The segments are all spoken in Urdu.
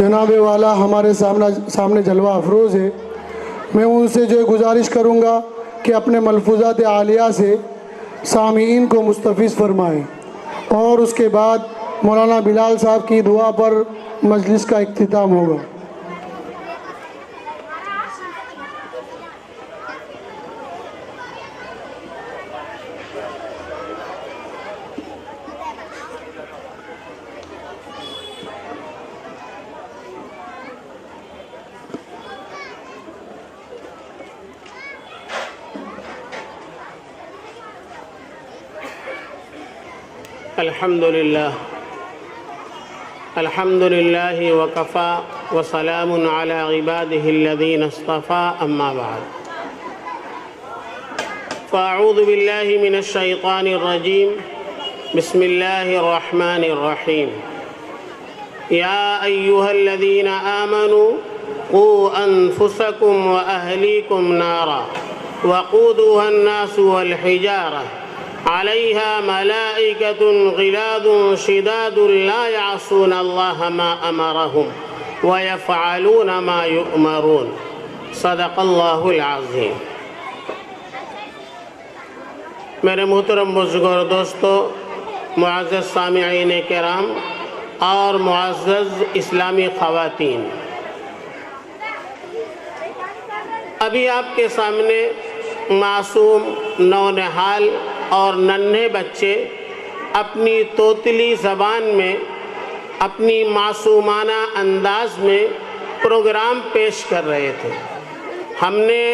جناب والا ہمارے سامنے جلوہ افروز ہے، میں ان سے جو گزارش کروں گا کہ اپنے ملفوظات عالیہ سے سامعین کو مستفیض فرمائیں، اور اس کے بعد مولانا بلال صاحب کی دعا پر مجلس کا اختتام ہوگا۔ الحمد لله وكفى وسلام على عباده الذين اصطفى أما بعد فأعوذ بالله من الشيطان الرجيم بسم الله الرحمن الرحيم يا أيها الذين آمنوا قوا أنفسكم وأهليكم نارا وقودها الناس والحجارة عليها ملائكة غلاظ شداد لا يعصون الله ما أمرهم ويفعلون ما يؤمرون صدق الله العظيم۔ میرے محترم بزرگوں دوستو، معزز سامعین کرام اور معزز اسلامی خواتین، ابھی آپ کے سامنے معصوم نونہال اور ننھے بچے اپنی توتلی زبان میں اپنی معصومانہ انداز میں پروگرام پیش کر رہے تھے۔ ہم نے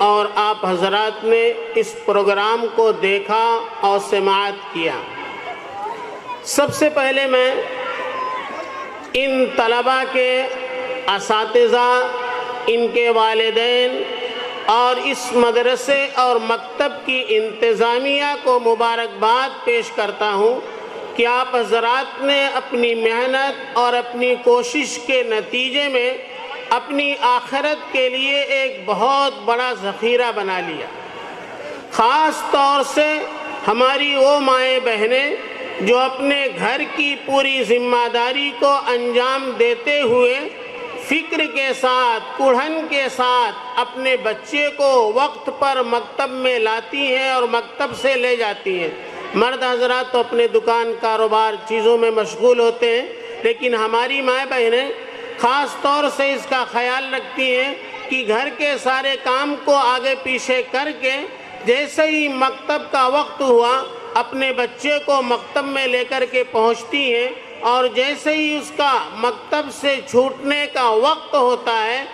اور آپ حضرات نے اس پروگرام کو دیکھا اور سماعت کیا۔ سب سے پہلے میں ان طلباء کے اساتذہ، ان کے والدین اور اس مدرسے اور مکتب کی انتظامیہ کو مبارکباد پیش کرتا ہوں کہ آپ حضرات نے اپنی محنت اور اپنی کوشش کے نتیجے میں اپنی آخرت کے لیے ایک بہت بڑا ذخیرہ بنا لیا۔ خاص طور سے ہماری وہ مائیں بہنیں جو اپنے گھر کی پوری ذمہ داری کو انجام دیتے ہوئے فکر کے ساتھ، کڑھن کے ساتھ اپنے بچے کو وقت پر مکتب میں لاتی ہیں اور مکتب سے لے جاتی ہیں۔ مرد حضرات تو اپنے دکان، کاروبار، چیزوں میں مشغول ہوتے ہیں، لیکن ہماری مائیں بہنیں خاص طور سے اس کا خیال رکھتی ہیں کہ گھر کے سارے کام کو آگے پیچھے کر کے جیسے ہی مکتب کا وقت ہوا اپنے بچے کو مکتب میں لے کر کے پہنچتی ہیں، اور جیسے ہی اس کا مکتب سے چھوٹنے کا وقت ہوتا ہے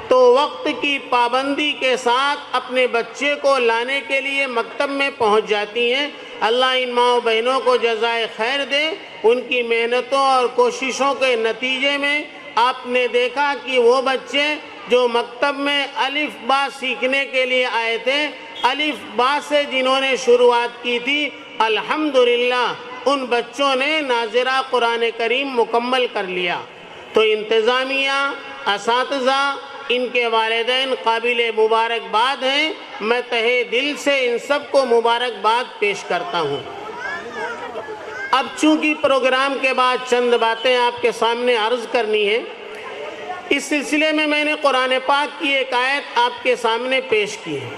تو وقت کی پابندی کے ساتھ اپنے بچے کو لانے کے لیے مکتب میں پہنچ جاتی ہیں۔ اللہ ان ماں بہنوں کو جزائے خیر دے۔ ان کی محنتوں اور کوششوں کے نتیجے میں آپ نے دیکھا کہ وہ بچے جو مکتب میں الف با سیکھنے کے لیے آئے تھے، الف با سے جنہوں نے شروعات کی تھی، الحمدللہ ان بچوں نے ناظرہ قرآن کریم مکمل کر لیا۔ تو انتظامیہ، اساتذہ، ان کے والدین قابل مبارکباد ہیں۔ میں تہہ دل سے ان سب کو مبارکباد پیش کرتا ہوں۔ اب چونکہ پروگرام کے بعد چند باتیں آپ کے سامنے عرض کرنی ہے، اس سلسلے میں میں نے قرآن پاک کی ایک آیت آپ کے سامنے پیش کی ہے۔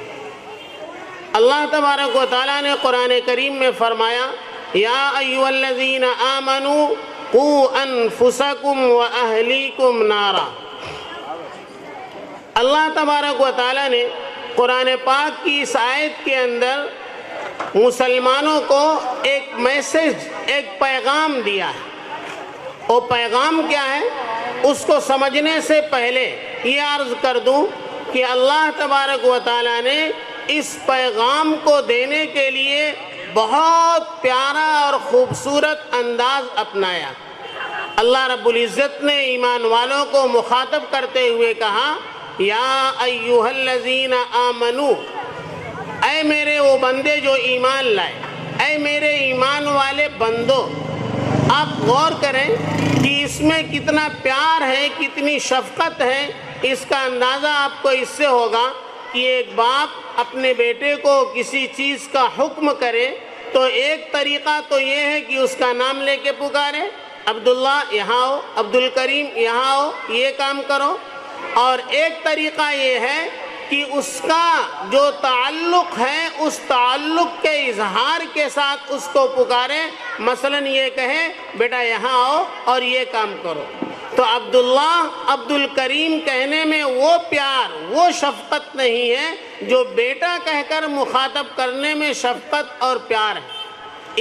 اللہ تبارک و تعالیٰ نے قرآن کریم میں فرمایا، یا ایھا الذین آمنوا قوا انفسکم واہلیکم نارا۔ اللہ تبارک و تعالیٰ نے قرآن پاک کی اس آیت کے اندر مسلمانوں کو ایک میسج، ایک پیغام دیا ہے۔ وہ پیغام کیا ہے اس کو سمجھنے سے پہلے یہ عرض کر دوں کہ اللہ تبارک و تعالیٰ نے اس پیغام کو دینے کے لیے بہت پیارا اور خوبصورت انداز اپنایا۔ اللہ رب العزت نے ایمان والوں کو مخاطب کرتے ہوئے کہا، یا ایھا الذین آمنوا، اے میرے وہ بندے جو ایمان لائے، اے میرے ایمان والے بندوں۔ آپ غور کریں کہ اس میں کتنا پیار ہے، کتنی شفقت ہے۔ اس کا اندازہ آپ کو اس سے ہوگا کہ ایک باپ اپنے بیٹے کو کسی چیز کا حکم کرے تو ایک طریقہ تو یہ ہے کہ اس کا نام لے کے پکارے، عبداللہ یہاں آؤ، عبد الکریم یہاں آؤ، یہ کام کرو. اور ایک طریقہ یہ ہے کہ اس کا جو تعلق ہے اس تعلق کے اظہار کے ساتھ اس کو پکارے. مثلا یہ کہے بیٹا یہاں آؤ اور یہ کام کرو. تو عبداللہ عبد الکریم کہنے میں وہ پیار، وہ شفقت نہیں ہے جو بیٹا کہہ کر مخاطب کرنے میں شفقت اور پیار ہے.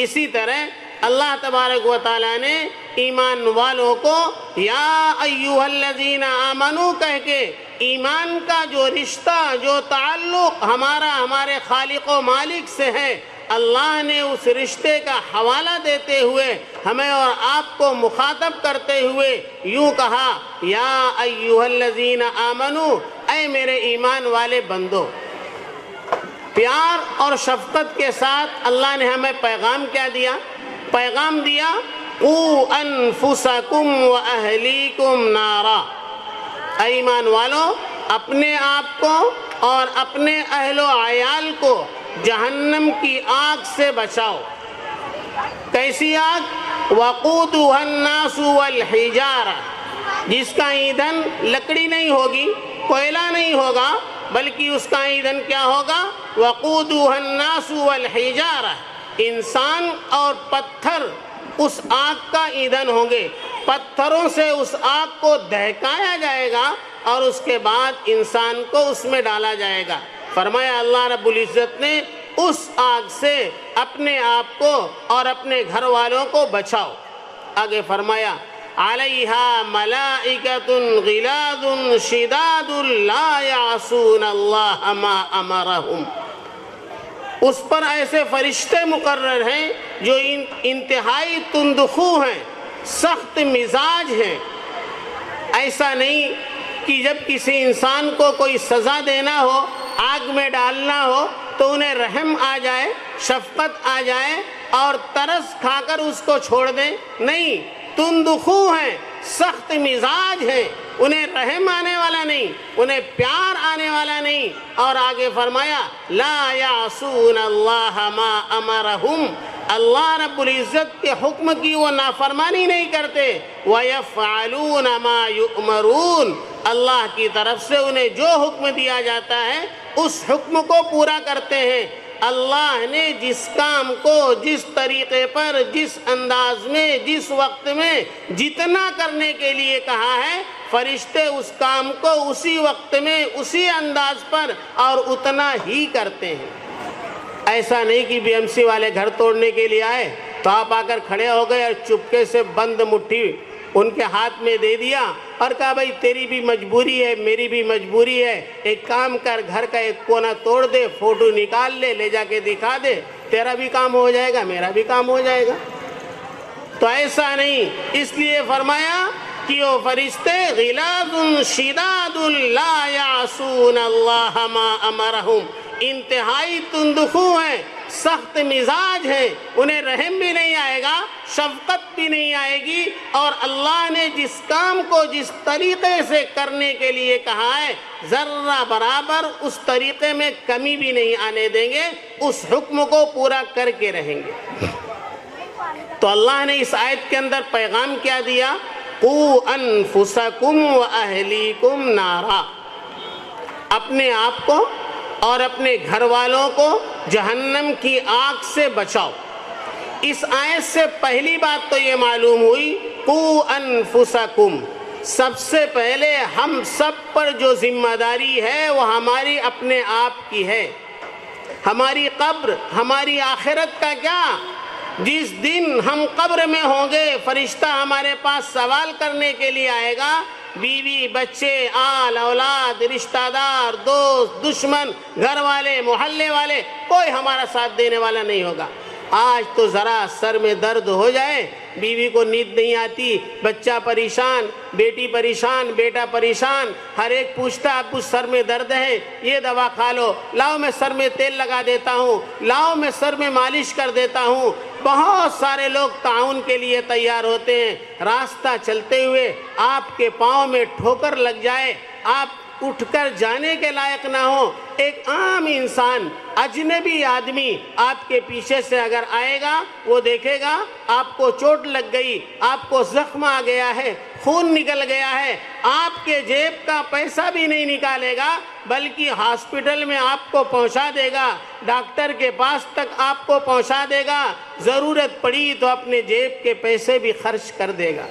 اسی طرح اللہ تبارک و تعالیٰ نے ایمان والوں کو یا ایھا الذین آمنو کہہ کے ایمان کا جو رشتہ، جو تعلق ہمارے خالق و مالک سے ہے، اللہ نے اس رشتے کا حوالہ دیتے ہوئے ہمیں اور آپ کو مخاطب کرتے ہوئے یوں کہا یا ایھا الذین آمنو، اے میرے ایمان والے بندو. پیار اور شفقت کے ساتھ اللہ نے ہمیں پیغام کیا دیا؟ پیغام دیا قوا انفسکم واہلیکم نارا. اے ایمان والو، اپنے آپ کو اور اپنے اہل و عیال کو جہنم کی آگ سے بچاؤ. کیسی آگ؟ وقودها الناس والحجارہ، جس کا ایندھن لکڑی نہیں ہوگی، کوئلہ نہیں ہوگا، بلکہ اس کا ایندھن کیا ہوگا؟ وقودها الناس والحجارہ. انسان اور پتھر اس آگ کا ایندھن ہوں گے. پتھروں سے اس آگ کو دہکایا جائے گا اور اس کے بعد انسان کو اس میں ڈالا جائے گا. فرمایا اللہ رب العزت نے اس آگ سے اپنے آپ کو اور اپنے گھر والوں کو بچاؤ. آگے فرمایا علیہا ملائکۃ غلاظ شداد لا یعصون اللہ ما امرہم. اس پر ایسے فرشتے مقرر ہیں جو انتہائی تندخو ہیں، سخت مزاج ہیں. ایسا نہیں کہ جب کسی انسان کو کوئی سزا دینا ہو، آگ میں ڈالنا ہو تو انہیں رحم آ جائے، شفقت آ جائے اور ترس کھا کر اس کو چھوڑ دیں. نہیں، تندخو ہیں، سخت مزاج ہیں، انہیں رحم آنے والا نہیں، انہیں پیار آنے والا نہیں. اور آگے فرمایا لا یعصون اللہ ما امرہم، اللہ رب العزت کے حکم کی وہ نافرمانی نہیں کرتے. وَيَفْعَلُونَ مَا يُؤْمَرُونَ، اللہ کی طرف سے انہیں جو حکم دیا جاتا ہے اس حکم کو پورا کرتے ہیں. اللہ نے جس کام کو جس طریقے پر، جس انداز میں، جس وقت میں جتنا کرنے کے لیے کہا ہے، فرشتے اس کام کو اسی وقت میں، اسی انداز پر اور اتنا ہی کرتے ہیں. ایسا نہیں کہ بی ایم سی والے گھر توڑنے کے لیے آئے تو آپ آ کر کھڑے ہو گئے اور چپکے سے بند مٹھی ان کے ہاتھ میں دے دیا اور کہا بھائی تیری بھی مجبوری ہے، میری بھی مجبوری ہے، ایک کام کر، گھر کا ایک کونا توڑ دے، فوٹو نکال لے جا کے دکھا دے، تیرا بھی کام ہو جائے گا، میرا بھی کام ہو جائے گا. تو ایسا نہیں. اس لیے فرمایا کہ وہ فرشتے غلاظ شداد لا یعصون اللہ ما امرہم، انتہائی تندخو ہیں، سخت مزاج ہیں، انہیں رحم بھی نہیں آئے گا، شفقت بھی نہیں آئے گی. اور اللہ نے جس کام کو جس طریقے سے کرنے کے لیے کہا ہے ذرہ برابر اس طریقے میں کمی بھی نہیں آنے دیں گے، اس حکم کو پورا کر کے رہیں گے. تو اللہ نے اس آیت کے اندر پیغام کیا دیا؟ قوا انفسکم واہلیکم نارا، اپنے آپ کو اور اپنے گھر والوں کو جہنم کی آگ سے بچاؤ. اس آیت سے پہلی بات تو یہ معلوم ہوئی قوا انفسکم، سب سے پہلے ہم سب پر جو ذمہ داری ہے وہ ہماری اپنے آپ کی ہے. ہماری قبر، ہماری آخرت کا کیا؟ جس دن ہم قبر میں ہوں گے فرشتہ ہمارے پاس سوال کرنے کے لیے آئے گا، بیوی، بچے، آل اولاد، رشتہ دار، دوست، دشمن، گھر والے، محلے والے، کوئی ہمارا ساتھ دینے والا نہیں ہوگا. آج تو ذرا سر میں درد ہو جائے، بیوی کو نیند نہیں آتی، بچہ پریشان، بیٹی پریشان، بیٹا پریشان، ہر ایک پوچھتا ابو سر میں درد ہے، یہ دوا کھا لو، لاؤ میں سر میں تیل لگا دیتا ہوں، لاؤ میں سر میں مالش کر دیتا ہوں. بہت سارے لوگ تعاون کے لیے تیار ہوتے ہیں. راستہ چلتے ہوئے آپ کے پاؤں میں ٹھوکر لگ جائے، آپ اٹھ کر جانے کے لائق نہ ہو. ایک عام انسان، اجنبی آدمی آپ کے پیچھے سے اگر آئے گا، وہ دیکھے گا آپ کو چوٹ لگ گئی، آپ کو زخم آ گیا ہے، خون نکل گیا ہے، آپ کے جیب کا پیسہ بھی نہیں نکالے گا، بلکہ ہاسپٹل میں آپ کو پہنچا دے گا، ڈاکٹر کے پاس تک آپ کو پہنچا دے گا، ضرورت پڑی تو اپنے جیب کے پیسے بھی خرچ کر دے گا.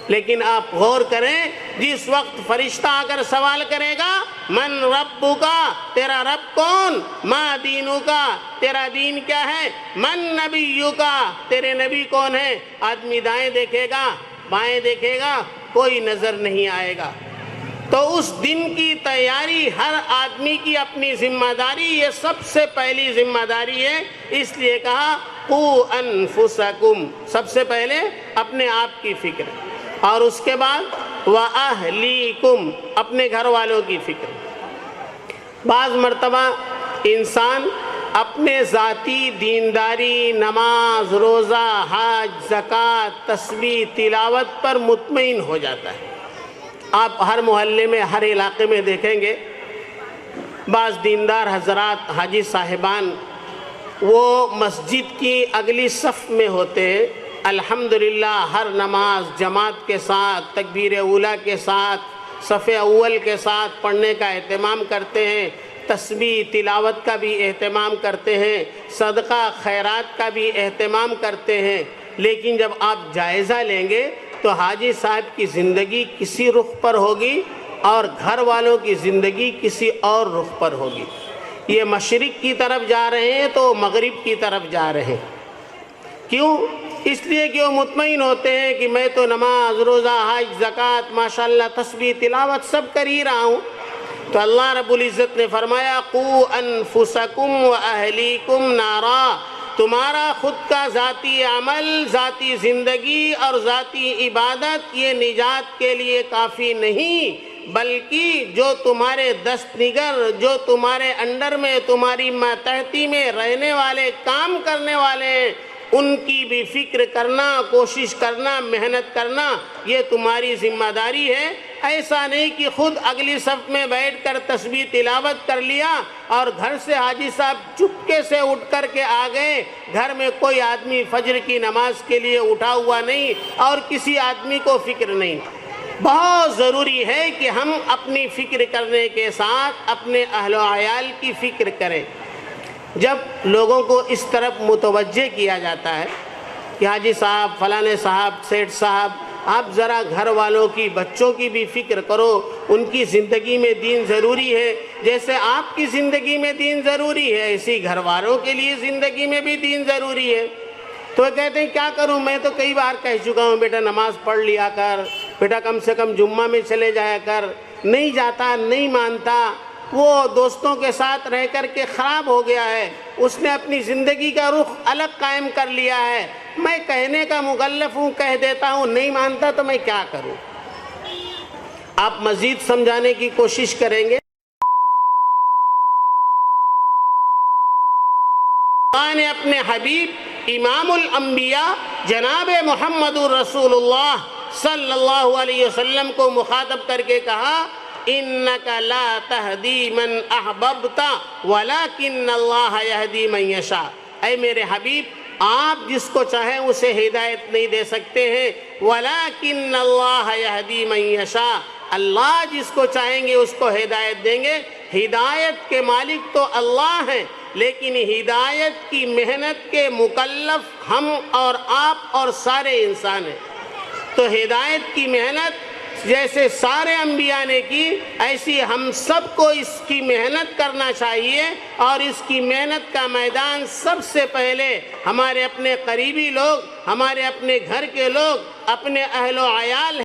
لیکن آپ غور کریں، جس وقت فرشتہ آ کر سوال کرے گا، من ربکا، تیرا رب کون، ما دینکا، تیرا دین کیا ہے، من نبیکا، تیرے نبی کون ہے، آدمی دائیں دیکھے گا، بائیں دیکھے گا، کوئی نظر نہیں آئے گا. تو اس دن کی تیاری ہر آدمی کی اپنی ذمہ داری، یہ سب سے پہلی ذمہ داری ہے. اس لیے کہا قو انفسکم، سب سے پہلے اپنے آپ کی فکر، اور اس کے بعد وَأَهْلِيكُمْ، اپنے گھر والوں کی فکر. بعض مرتبہ انسان اپنے ذاتی دینداری، نماز، روزہ، حج، زکوٰۃ، تسبیح، تلاوت پر مطمئن ہو جاتا ہے. آپ ہر محلے میں، ہر علاقے میں دیکھیں گے بعض دیندار حضرات، حاجی صاحبان، وہ مسجد کی اگلی صف میں ہوتے ہیں، الحمدللہ ہر نماز جماعت کے ساتھ، تکبیر اولیٰ کے ساتھ، صف اول کے ساتھ پڑھنے کا اہتمام کرتے ہیں، تسبیح تلاوت کا بھی اہتمام کرتے ہیں، صدقہ خیرات کا بھی اہتمام کرتے ہیں. لیکن جب آپ جائزہ لیں گے تو حاجی صاحب کی زندگی کسی رخ پر ہوگی اور گھر والوں کی زندگی کسی اور رخ پر ہوگی. یہ مشرق کی طرف جا رہے ہیں تو مغرب کی طرف جا رہے ہیں. کیوں؟ اس لیے کہ وہ مطمئن ہوتے ہیں کہ میں تو نماز، روزہ، حج، زکوٰۃ، ماشاءاللہ تسبیح تلاوت سب کر ہی رہا ہوں. تو اللہ رب العزت نے فرمایا قو انفسکم واہلیکم نارا، تمہارا خود کا ذاتی عمل، ذاتی زندگی اور ذاتی عبادت یہ نجات کے لیے کافی نہیں، بلکہ جو تمہارے دست نگر، جو تمہارے انڈر میں، تمہاری ماتحتی میں رہنے والے، کام کرنے والے ہیں، ان کی بھی فکر کرنا، کوشش کرنا، محنت کرنا، یہ تمہاری ذمہ داری ہے. ایسا نہیں کہ خود اگلی صف میں بیٹھ کر تسبیح تلاوت کر لیا اور گھر سے حاجی صاحب چپکے سے اٹھ کر کے آ گئے، گھر میں کوئی آدمی فجر کی نماز کے لیے اٹھا ہوا نہیں اور کسی آدمی کو فکر نہیں. بہت ضروری ہے کہ ہم اپنی فکر کرنے کے ساتھ اپنے اہل و عیال کی فکر کریں. جب لوگوں کو اس طرف متوجہ کیا جاتا ہے کہ حاجی صاحب، فلانے صاحب، سیٹھ صاحب، آپ ذرا گھر والوں کی، بچوں کی بھی فکر کرو، ان کی زندگی میں دین ضروری ہے، جیسے آپ کی زندگی میں دین ضروری ہے اسی گھر والوں کے لیے زندگی میں بھی دین ضروری ہے. تو وہ کہتے ہیں کیا کروں، میں تو کئی بار کہہ چکا ہوں بیٹا نماز پڑھ لیا کر، بیٹا کم سے کم جمعہ میں چلے جایا کر. نہیں جاتا، نہیں مانتا، وہ دوستوں کے ساتھ رہ کر کے خراب ہو گیا ہے، اس نے اپنی زندگی کا رخ الگ قائم کر لیا ہے. میں کہنے کا مکلف ہوں، کہہ دیتا ہوں، نہیں مانتا تو میں کیا کروں. آپ مزید سمجھانے کی کوشش کریں گے. اللہ نے اپنے حبیب امام الانبیاء جناب محمد الرسول اللہ صلی اللہ علیہ وسلم کو مخاطب کر کے کہا اِنَّكَ لَا تَهْدِي مَنْ أَحْبَبْتَ وَلَكِنَّ اللَّهَ يَهْدِي مَنْ يَشَاءُ. اے میرے حبیب، آپ جس کو چاہیں اسے ہدایت نہیں دے سکتے ہیں. وَلَكِنَّ اللَّهَ يَهْدِي مَنْ يَشَاءُ، اللہ جس کو چاہیں گے اس کو ہدایت دیں گے. ہدایت کے مالک تو اللہ ہیں، لیکن ہدایت کی محنت کے مکلف ہم اور آپ اور سارے انسان ہیں. تو ہدایت کی محنت جیسے سارے انبیاء نے کی، ایسی ہم سب کو اس کی محنت کرنا چاہیے. اور اس کی محنت کا میدان سب سے پہلے ہمارے اپنے قریبی لوگ، ہمارے اپنے گھر کے لوگ، اپنے اہل و عیال